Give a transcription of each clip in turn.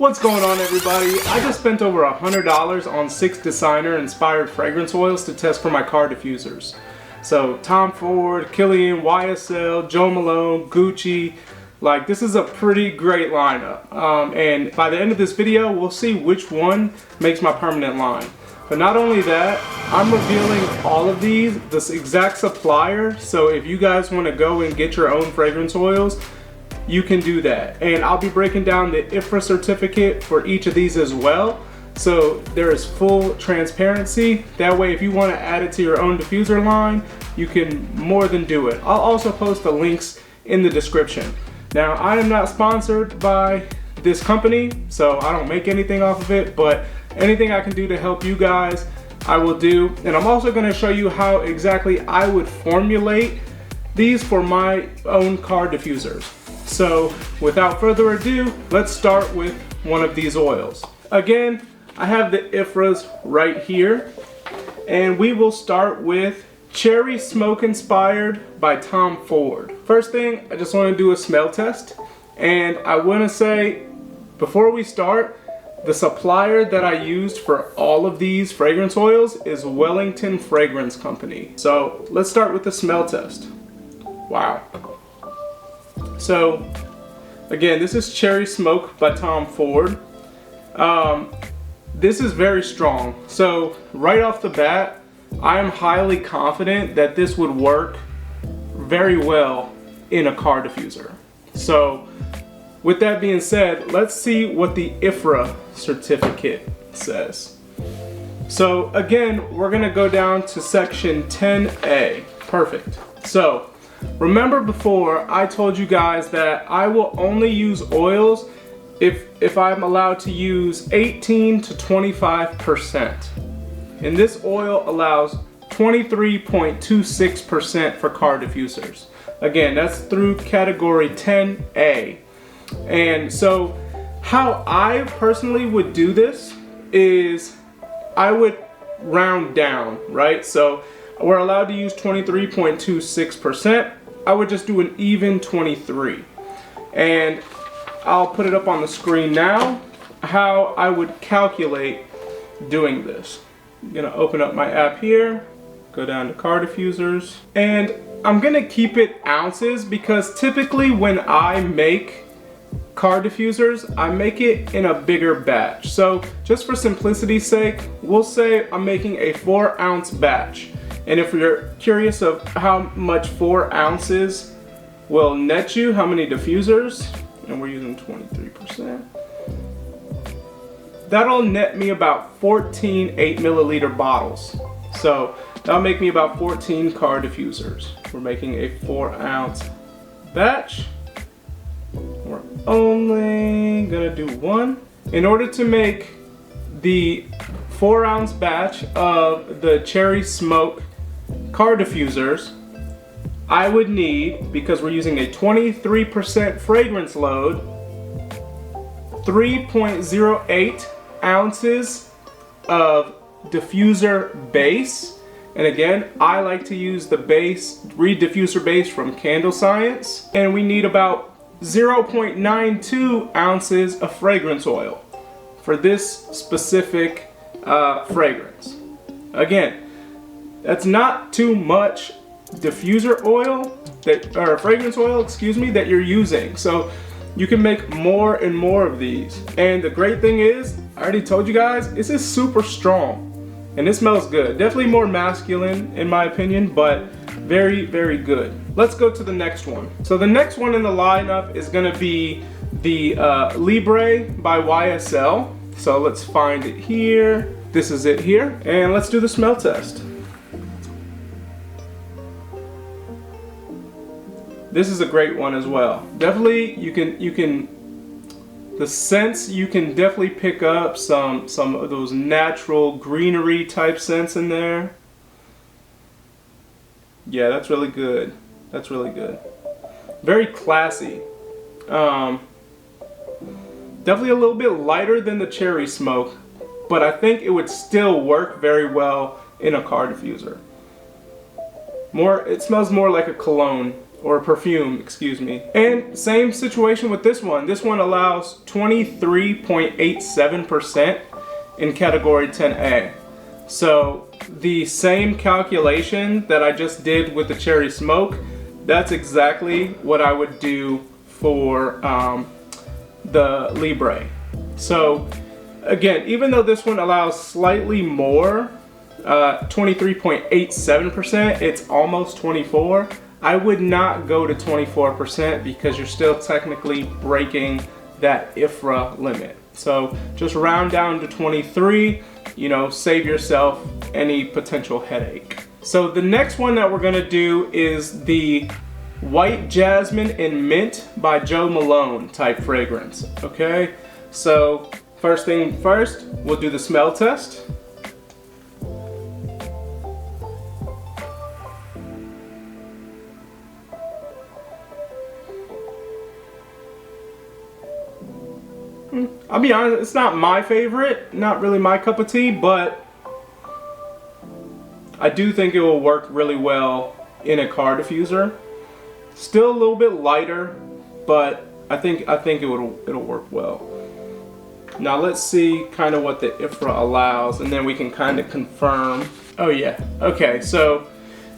What's going on, everybody? I just spent over $100 on 6 designer-inspired fragrance oils to test for my car diffusers. So Tom Ford, Killian, YSL, Joe Malone, Gucci. Like, this is a pretty great lineup. And by the end of this video, we'll see which one makes my permanent line. But not only that, I'm revealing all of these, this exact supplier. So if you guys want to go and get your own fragrance oils, you can do that. And I'll be breaking down the IFRA certificate for each of these as well. So there is full transparency. That way, if you want to add it to your own diffuser line, you can more than do it. I'll also post the links in the description. Now, I am not sponsored by this company, so I don't make anything off of it, but anything I can do to help you guys, I will do. And I'm also going to show you how exactly I would formulate these for my own car diffusers. So without further ado, let's start with one of these oils. Again, I have the IFRAs right here, and we will start with Cherry Smoke Inspired by Tom Ford. First thing, I just want to do a smell test, and I want to say before we start, the supplier that I used for all of these fragrance oils is Wellington Fragrance Company. So let's start with the smell test. Wow. So again, this is Cherry Smoke by Tom Ford. This is very strong. So right off the bat, I am highly confident that this would work very well in a car diffuser. So with that being said, let's see what the IFRA certificate says. So again, we're gonna go down to section 10A. Perfect. So remember before I told you guys that I will only use oils if I'm allowed to use 18 to 25%. And this oil allows 23.26% for car diffusers. Again, that's through category 10A. And so how I personally would do this is I would round down, right? So we're allowed to use 23.26%. I would just do an even 23. And I'll put it up on the screen now, how I would calculate doing this. I'm gonna open up my app here, go down to car diffusers, and I'm gonna keep it ounces because typically when I make car diffusers, I make it in a bigger batch. So just for simplicity's sake, we'll say I'm making a 4-ounce batch. And if you're curious of how much 4 ounces will net you, how many diffusers, and we're using 23%, that'll net me about 14 8-milliliter bottles. So that'll make me about 14 car diffusers. We're making a 4-ounce batch. We're only gonna do one. In order to make the 4-ounce batch of the Cherry Smoke car diffusers, I would need, because we're using a 23% fragrance load, 3.08 ounces of diffuser base. And again, I like to use the base, Reed diffuser base from Candle Science. And we need about 0.92 ounces of fragrance oil for this specific fragrance. Again, that's not too much diffuser oil, or fragrance oil, excuse me, that you're using. So you can make more and more of these. And the great thing is, I already told you guys, this is super strong. And it smells good. Definitely more masculine in my opinion, but very, very good. Let's go to the next one. So the next one in the lineup is gonna be the Libre by YSL. So let's find it here. This is it here. And let's do the smell test. This is a great one as well. Definitely, the scents, you can definitely pick up some of those natural greenery type scents in there. Yeah, that's really good. That's really good. Very classy. Definitely a little bit lighter than the Cherry Smoke, but I think it would still work very well in a car diffuser. It smells more like a cologne or perfume, excuse me. And same situation with this one. This one allows 23.87% in category 10A. So the same calculation that I just did with the cherry smoke, that's exactly what I would do for the Libre. So again, even though this one allows slightly more, 23.87%, it's almost 24. I would not go to 24% because you're still technically breaking that IFRA limit. So just round down to 23, you know, save yourself any potential headache. So the next one that we're gonna do is the White Jasmine and Mint by Jo Malone type fragrance, okay? So first thing first, we'll do the smell test. I'll be honest, it's not my favorite, not really my cup of tea, but I do think it will work really well in a car diffuser. Still a little bit lighter, but I think it'll work well. Now let's see kind of what the IFRA allows, and then we can kind of confirm. Oh yeah, okay, so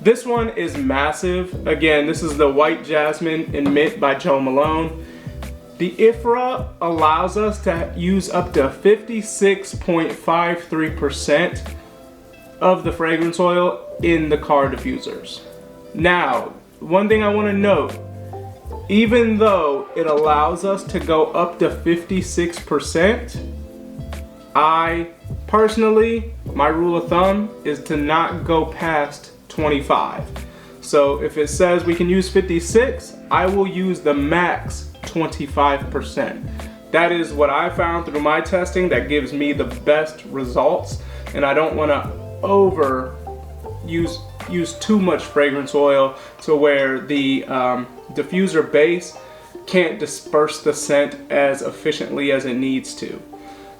this one is massive. Again, this is the White Jasmine and Mint by Jo Malone. The IFRA allows us to use up to 56.53% of the fragrance oil in the car diffusers. Now, one thing I want to note, even though it allows us to go up to 56%, I personally, my rule of thumb is to not go past 25. So if it says we can use 56, I will use the max 25%. That is what I found through my testing that gives me the best results, and I don't want to use too much fragrance oil to where the diffuser base can't disperse the scent as efficiently as it needs to.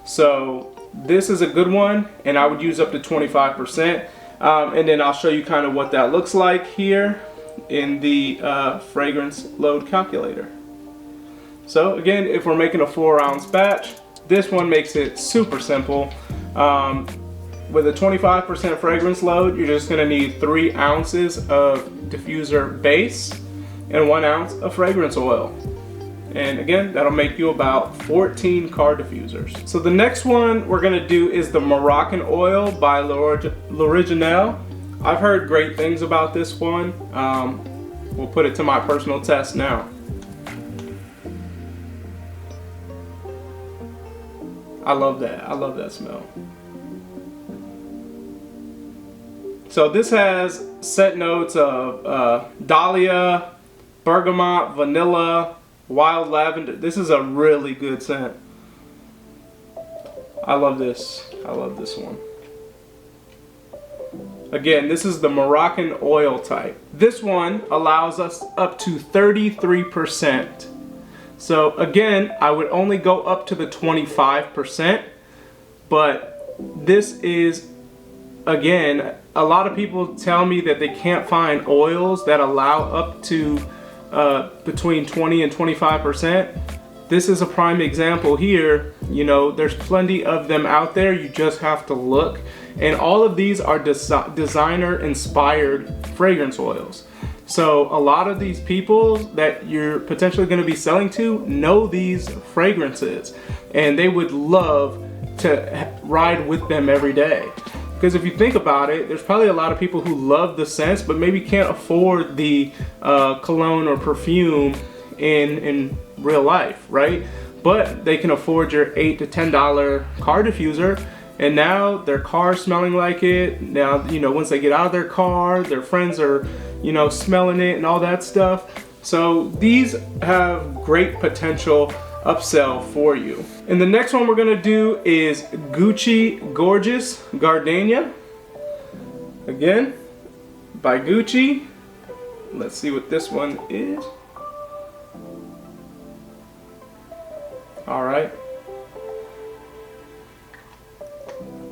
So this is a good one, and I would use up to 25%, and then I'll show you kind of what that looks like here in the fragrance load calculator. So again, if we're making a 4-ounce batch, this one makes it super simple. With a 25% fragrance load, you're just gonna need 3 ounces of diffuser base and 1 ounce of fragrance oil. And again, that'll make you about 14 car diffusers. So the next one we're gonna do is the Moroccan Oil by L'Original. I've heard great things about this one. We'll put it to my personal test now. I love that smell. So this has scent notes of dahlia, bergamot, vanilla, wild lavender. This is a really good scent. I love this. I love this one. Again, this is the Moroccan Oil type. This one allows us up to 33%. So again, I would only go up to the 25%, but this is, again, a lot of people tell me that they can't find oils that allow up to between 20 and 25%. This is a prime example here. You know, there's plenty of them out there. You just have to look. And all of these are designer inspired fragrance oils. So a lot of these people that you're potentially going to be selling to know these fragrances, and they would love to ride with them every day. Because if you think about it, there's probably a lot of people who love the scents but maybe can't afford the cologne or perfume in real life, right? But they can afford your $8 to $10 car diffuser, and now their car's smelling like it. Now, you know, once they get out of their car, their friends are, you know, smelling it and all that stuff. So these have great potential upsell for you. And the next one we're gonna do is Gucci Gorgeous Gardenia. Again, by Gucci. Let's see what this one is. All right.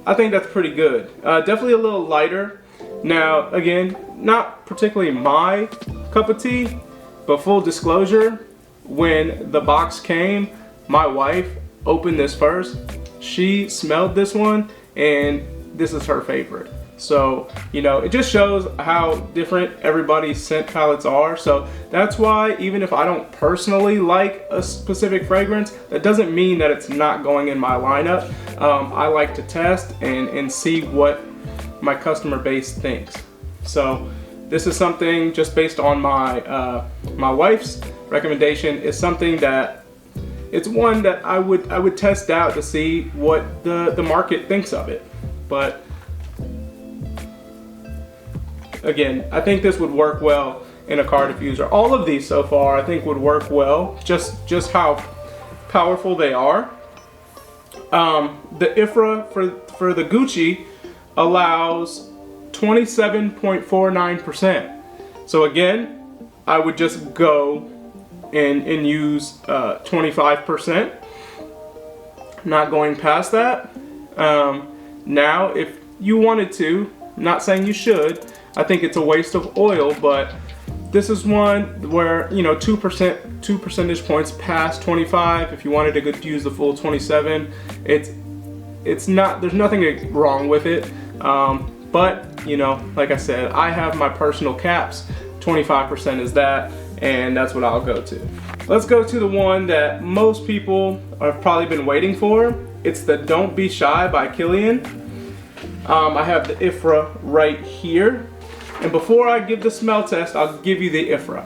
I think that's pretty good. Definitely a little lighter. Now, again, not particularly my cup of tea, But full disclosure, when the box came, my wife opened this first. She smelled this one and this is her favorite. So, you know, it just shows how different everybody's scent palettes are. So that's why even if I don't personally like a specific fragrance, that doesn't mean that it's not going in my lineup. I like to test and see what my customer base thinks. So this is something just based on my my wife's recommendation. Is something that it's one that I would test out to see what the market thinks of it. But again, I think this would work well in a car diffuser. All of these so far I think would work well, just how powerful they are. The IFRA for the Gucci allows 27.49%. So again, I would just go and use 25%, not going past that. Now, if you wanted to, not saying you should, I think it's a waste of oil, but this is one where, you know, 2 percentage points past 25. If you wanted to use the full 27, it's not, there's nothing wrong with it. But, you know, like I said, I have my personal caps. 25% is that, and that's what I'll go to. Let's go to the one that most people have probably been waiting for. It's the Don't Be Shy by Kilian. I have the IFRA right here. And before I give the smell test, I'll give you the IFRA.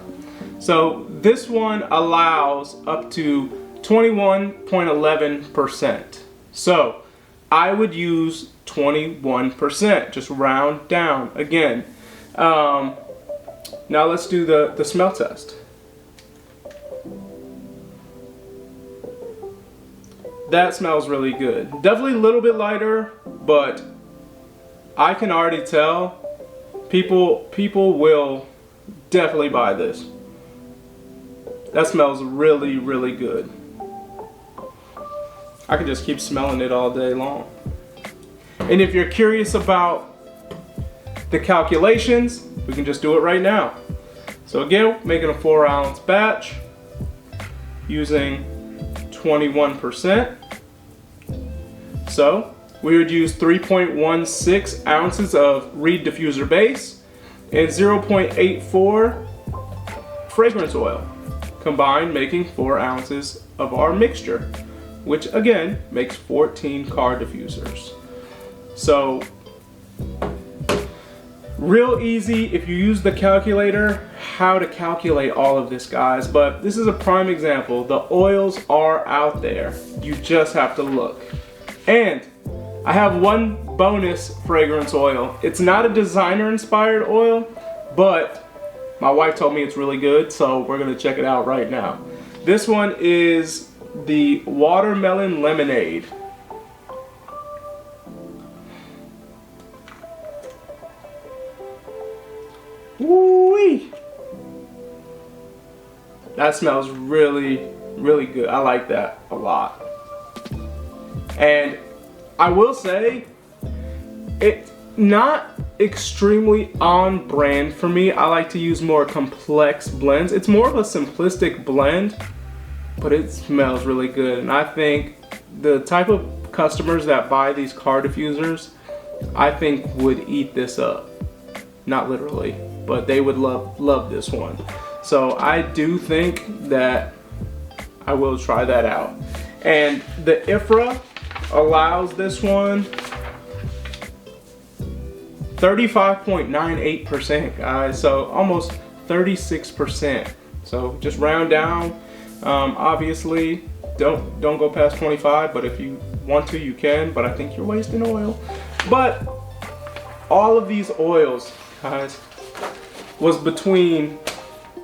So this one allows up to 21.11%. So I would use 21%, just round down again. Now let's do the smell test. That smells really good. Definitely a little bit lighter, but I can already tell people will definitely buy this. That smells really, really good. I can just keep smelling it all day long. And if you're curious about the calculations, we can just do it right now. So again, making a 4-ounce batch using 21%. So we would use 3.16 ounces of Reed diffuser base and 0.84 fragrance oil, combined making 4 ounces of our mixture, which again makes 14 car diffusers. So real easy if you use the calculator how to calculate all of this, guys, but this is a prime example. The oils are out there, you just have to look. And I have one bonus fragrance oil. It's not a designer inspired oil, but my wife told me it's really good, so we're gonna check it out right now. This one is the Watermelon Lemonade. Woo-wee! That smells really, really good. I like that a lot. And I will say, it's not extremely on brand for me. I like to use more complex blends. It's more of a simplistic blend, but it smells really good. And I think the type of customers that buy these car diffusers, I think would eat this up. Not literally, but they would love this one. So I do think that I will try that out. And the IFRA allows this one 35.98%, guys, so almost 36%. So just round down. Obviously don't go past 25, but if you want to, you can, but I think you're wasting oil. But all of these oils, guys, was between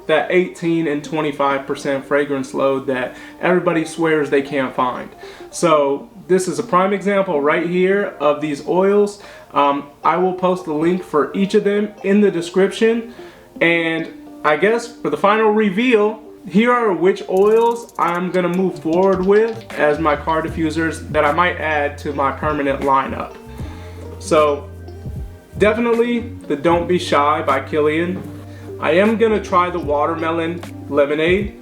that 18 and 25% fragrance load that everybody swears they can't find. So this is a prime example right here of these oils. I will post the link for each of them in the description. And I guess for the final reveal, here are which oils I'm gonna move forward with as my car diffusers that I might add to my permanent lineup. So definitely the Don't Be Shy by Kilian. I am gonna try the watermelon lemonade,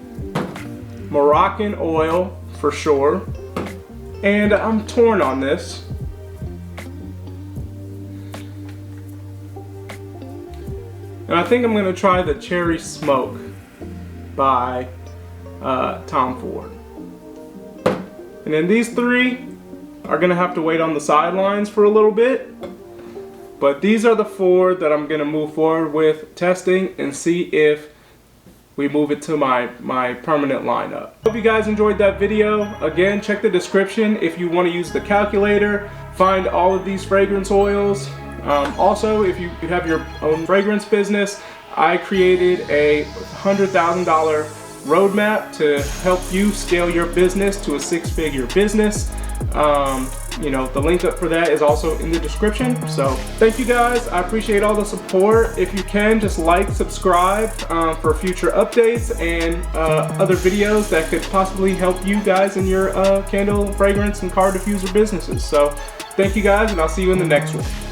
Moroccan Oil for sure, and I'm torn on this. And I think I'm gonna try the Cherry Smoke by Tom Ford. And then these three are gonna have to wait on the sidelines for a little bit. But these are the four that I'm gonna move forward with testing and see if we move it to my permanent lineup. Hope you guys enjoyed that video. Again, check the description if you wanna use the calculator, find all of these fragrance oils. Also, if you have your own fragrance business, I created a $100,000 roadmap to help you scale your business to a six-figure business. You know, the link up for that is also in the description. So thank you guys. I appreciate all the support. If you can, just like, subscribe for future updates and other videos that could possibly help you guys in your candle, fragrance, and car diffuser businesses. So thank you guys, and I'll see you in the next one.